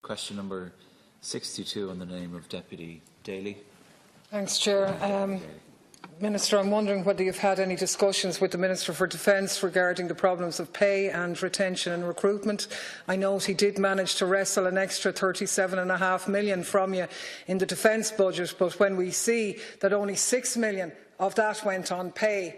Question number 62 in the name of Deputy Daly. Thanks, Chair. Minister, I'm wondering whether you've had any discussions with the Minister for Defence regarding the problems of pay and retention and recruitment. I note he did manage to wrestle an extra £37.5 million from you in the defence budget, but when we see that only £6 million of that went on pay,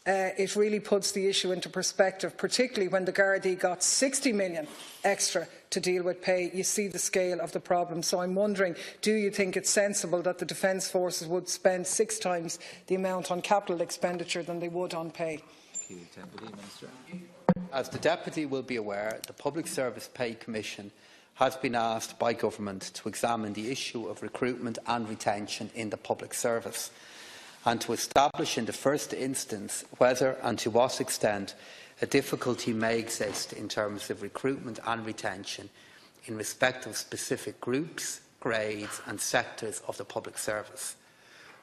it really puts the issue into perspective, particularly when the Gardaí got £60 million extra to deal with pay. You see the scale of the problem. So I'm wondering, do you think it's sensible that the Defence Forces would spend 6 times the amount on capital expenditure than they would on pay? Thank you, Deputy Minister. As the Deputy will be aware, the Public Service Pay Commission has been asked by Government to examine the issue of recruitment and retention in the public service, and to establish in the first instance whether and to what extent a difficulty may exist in terms of recruitment and retention in respect of specific groups, grades and sectors of the public service.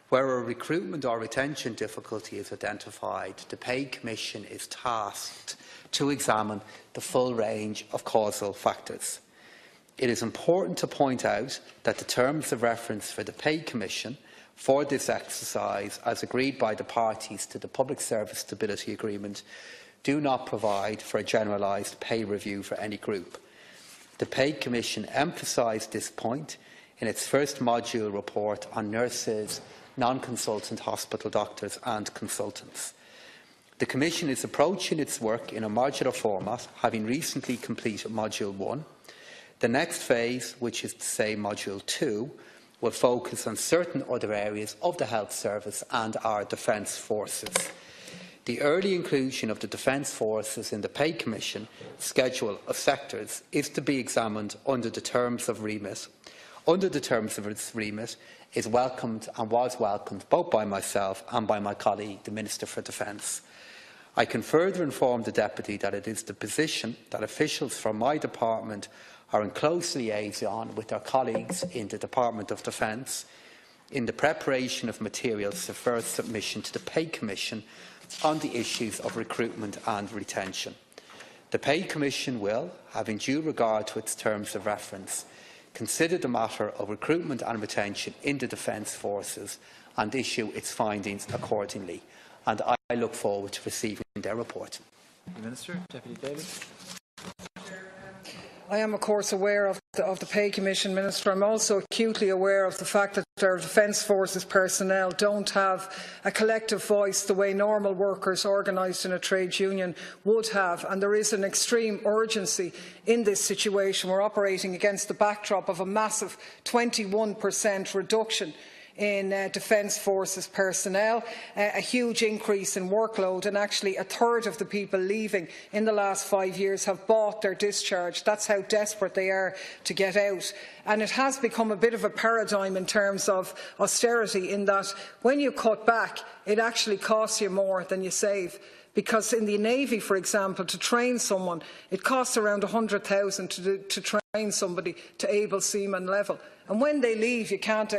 Where a recruitment or retention difficulty is identified, the Pay Commission is tasked to examine the full range of causal factors. It is important to point out that the terms of reference for the Pay Commission for this exercise, as agreed by the parties to the Public Service Stability Agreement, do not provide for a generalised pay review for any group. The Pay Commission emphasised this point in its first module report on nurses, non-consultant hospital doctors and consultants. The Commission is approaching its work in a modular format, having recently completed Module 1. The next phase, which is to say Module 2, will focus on certain other areas of the health service and our defence forces. The early inclusion of the Defence Forces in the Pay Commission schedule of sectors is to be examined under the terms of remit. Under the terms of its remit is welcomed and was welcomed both by myself and by my colleague, the Minister for Defence. I can further inform the Deputy that it is the position that officials from my department are in close liaison with their colleagues in the Department of Defence in the preparation of materials for further submission to the Pay Commission on the issues of recruitment and retention. The Pay Commission will, having due regard to its terms of reference, consider the matter of recruitment and retention in the Defence Forces and issue its findings accordingly. And I look forward to receiving their report. Minister, Deputy Daly. I am, of course, aware of the Pay Commission, Minister. I am also acutely aware of the fact that our Defence Forces personnel don't have a collective voice the way normal workers organised in a trade union would have, and there is an extreme urgency in this situation. We are operating against the backdrop of a massive 21% reduction in Defence Forces personnel, a huge increase in workload, and actually a third of the people leaving in the last 5 years have bought their discharge. That's how desperate they are to get out. And it has become a bit of a paradigm in terms of austerity, in that when you cut back, it actually costs you more than you save. Because in the Navy, for example, to train someone, it costs around $100,000 to train somebody to able seaman level. And when they leave, you can't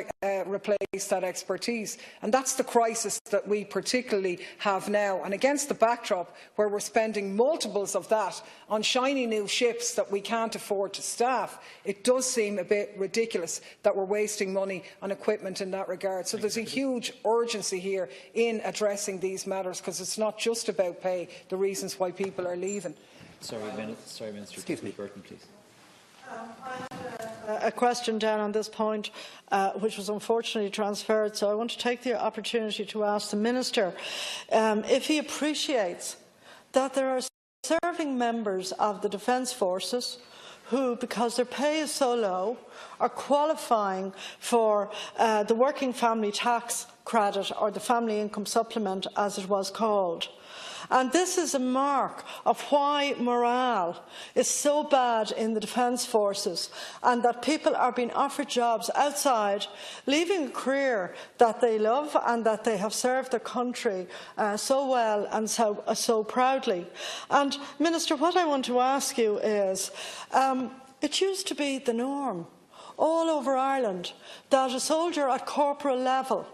replace that expertise. And that's the crisis that we particularly have now. And against the backdrop where we're spending multiples of that on shiny new ships that we can't afford to staff, it does seem a bit ridiculous that we're wasting money on equipment in that regard. So there's a huge urgency here in addressing these matters, because it's not just about pay, the reasons why people are leaving. Sorry, Minister. Excuse me. Burton, please. A question down on this point, which was unfortunately transferred, so I want to take the opportunity to ask the Minister if he appreciates that there are serving members of the Defence Forces who, because their pay is so low, are qualifying for the Working Family Tax Credit, or the Family Income Supplement as it was called. And this is a mark of why morale is so bad in the Defence Forces, and that people are being offered jobs outside, leaving a career that they love and that they have served their country so well and so proudly. And, Minister, what I want to ask you is, it used to be the norm all over Ireland that a soldier at corporal level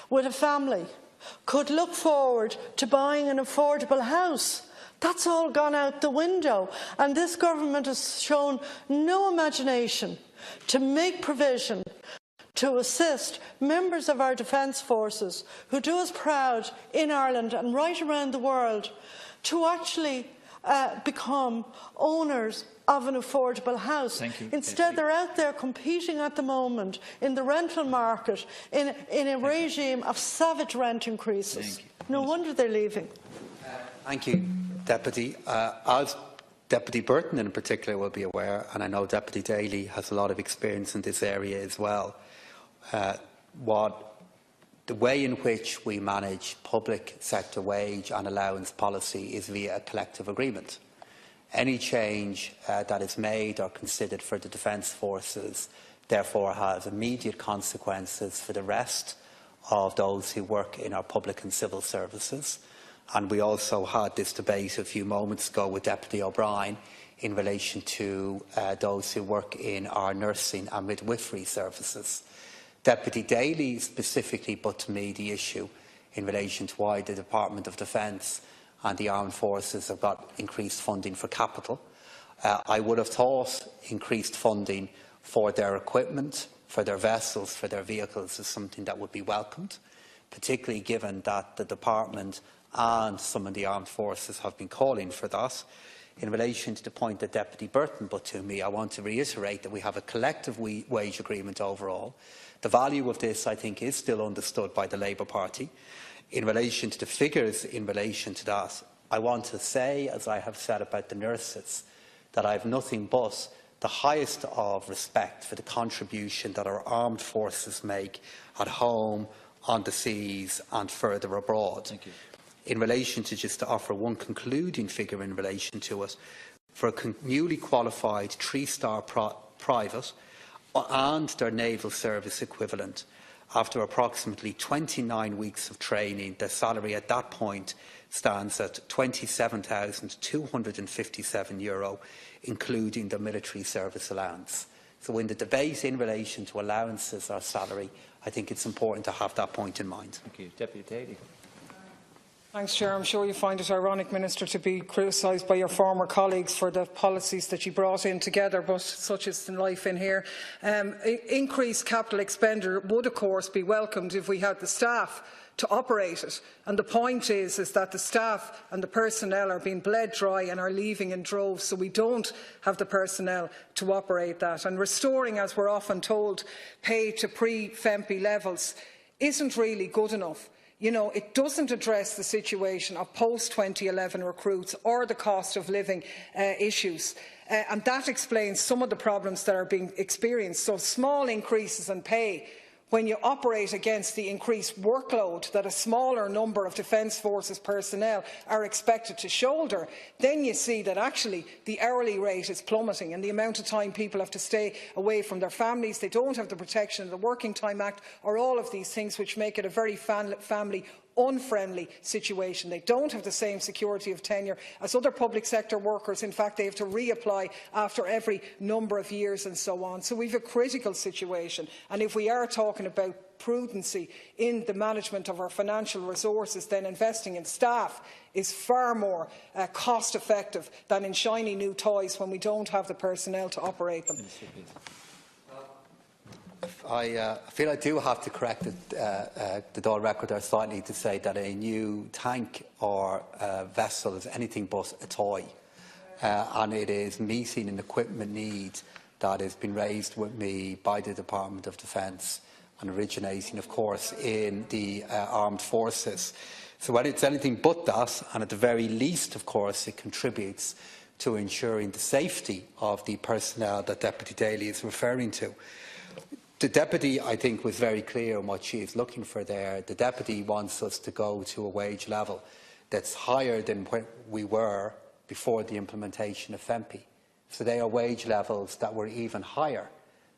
with a family could look forward to buying an affordable house That's all gone out the window, and this government has shown no imagination to make provision to assist members of our defence forces who do us proud in Ireland and right around the world to actually become owners of an affordable house. Instead, they're out there competing at the moment in the rental market in a regime of savage rent increases. No wonder they're leaving. Thank you, Deputy. As Deputy Burton in particular will be aware, and I know Deputy Daly has a lot of experience in this area as well, the way in which we manage public sector wage and allowance policy is via a collective agreement. Any change that is made or considered for the Defence Forces therefore has immediate consequences for the rest of those who work in our public and civil services. And we also had this debate a few moments ago with Deputy O'Brien in relation to those who work in our nursing and midwifery services. Deputy Daly specifically put to me the issue in relation to why the Department of Defence and the Armed Forces have got increased funding for capital. I would have thought increased funding for their equipment, for their vessels, for their vehicles is something that would be welcomed, particularly given that the Department and some of the Armed Forces have been calling for that. In relation to the point that Deputy Burton put to me, I want to reiterate that we have a collective wage agreement overall. The value of this, I think, is still understood by the Labour Party. In relation to the figures in relation to that, I want to say, as I have said about the nurses, that I have nothing but the highest of respect for the contribution that our armed forces make at home, on the seas and further abroad. Thank you. In relation to just to offer one concluding figure in relation to it, for a newly qualified three-star private and their naval service equivalent, after approximately 29 weeks of training, their salary at that point stands at €27,257, including the military service allowance. So in the debate in relation to allowances or salary, I think it's important to have that point in mind. Thank you. Deputy Daly. Thanks, Chair. I'm sure you find it ironic, Minister, to be criticised by your former colleagues for the policies that you brought in together, but such is life in here. Increased capital expenditure would, of course, be welcomed if we had the staff to operate it. And the point is that the staff and the personnel are being bled dry and are leaving in droves, so we don't have the personnel to operate that. And restoring, as we're often told, pay to pre-FEMPI levels isn't really good enough. You know, it doesn't address the situation of post-2011 recruits or the cost of living issues. And that explains some of the problems that are being experienced. So small increases in pay, when you operate against the increased workload that a smaller number of Defence Forces personnel are expected to shoulder, then you see that actually the hourly rate is plummeting and the amount of time people have to stay away from their families. They don't have the protection of the Working Time Act or all of these things which make it a very family unfriendly situation. They don't have the same security of tenure as other public sector workers. In fact, they have to reapply after every number of years and so on. So we have a critical situation. And if we are talking about prudency in the management of our financial resources, then investing in staff is far more cost effective than in shiny new toys when we don't have the personnel to operate them. I feel I do have to correct the Dáil recorder slightly to say that a new tank or vessel is anything but a toy, and it is meeting an equipment need that has been raised with me by the Department of Defence and originating, of course, in the armed forces. So when it's anything but that, and at the very least, of course, it contributes to ensuring the safety of the personnel that Deputy Daly is referring to. The Deputy, I think, was very clear on what she is looking for there. The Deputy wants us to go to a wage level that's higher than where we were before the implementation of FEMPI. So they are wage levels that were even higher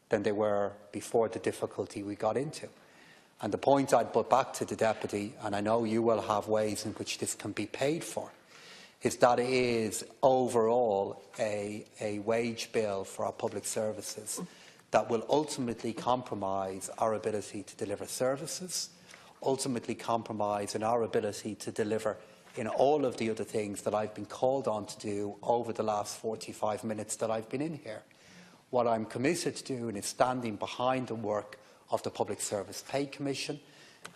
than they were before the difficulty we got into. And the point I'd put back to the Deputy, and I know you will have ways in which this can be paid for, is that it is overall a wage bill for our public services that will ultimately compromise our ability to deliver services, ultimately compromise in our ability to deliver in all of the other things that I've been called on to do over the last 45 minutes that I've been in here. What I'm committed to doing is standing behind the work of the Public Service Pay Commission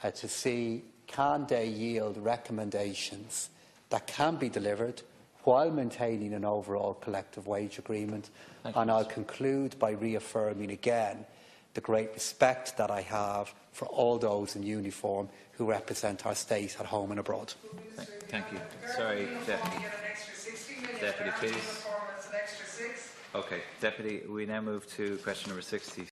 to see can they yield recommendations that can be delivered while maintaining an overall collective wage agreement. And I'll conclude by reaffirming again the great respect that I have for all those in uniform who represent our state at home and abroad. Thank you. Sorry, Deputy. Deputy, please. Okay, Deputy, we now move to question number 60.